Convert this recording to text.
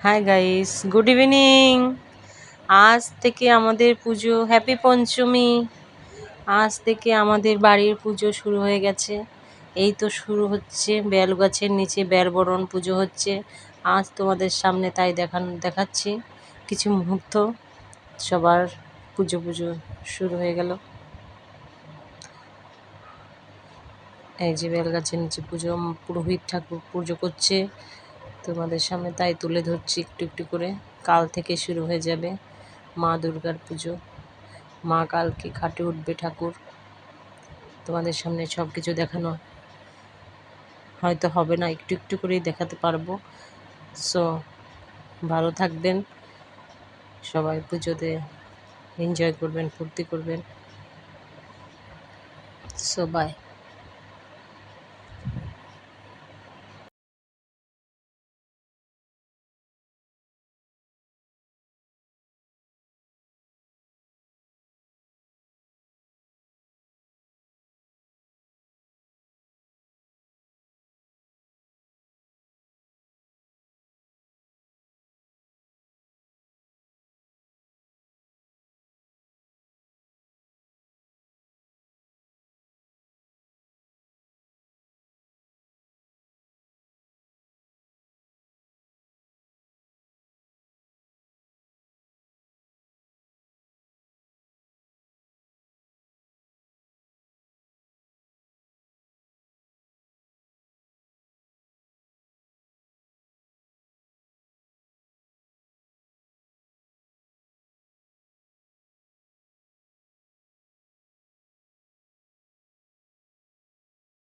Hi guys, good evening. আজ থেকে আমাদের পুজো, হ্যাপি পঞ্চমী। আজ থেকে আমাদের বাড়ির পুজো শুরু হয়ে গেছে। এই তো শুরু হচ্ছে, বেল গাছের নিচে বেলবরণ পুজো হচ্ছে। আজ তোমাদের সামনে তাই দেখাচ্ছি কিছু মুহূর্ত। সবার পুজো শুরু হয়ে গেল। এই যে বেল গাছের নিচে পুজো, পুরোহিত ঠাকুর পুজো করছে। তোমাদের সামনে তাই তুলে ধরছি একটু একটু করে। কাল থেকে শুরু হয়ে যাবে মা দুর্গার পুজো। মা কালকে খাটে উঠবে ঠাকুর। তোমাদের সামনে সব কিছু দেখানো হয়তো হবে না, একটু একটু করেই দেখাতে পারবো। সো ভালো থাকবেন সবাই, পুজোতে এনজয় করবেন, ফুর্তি করবেন। So by.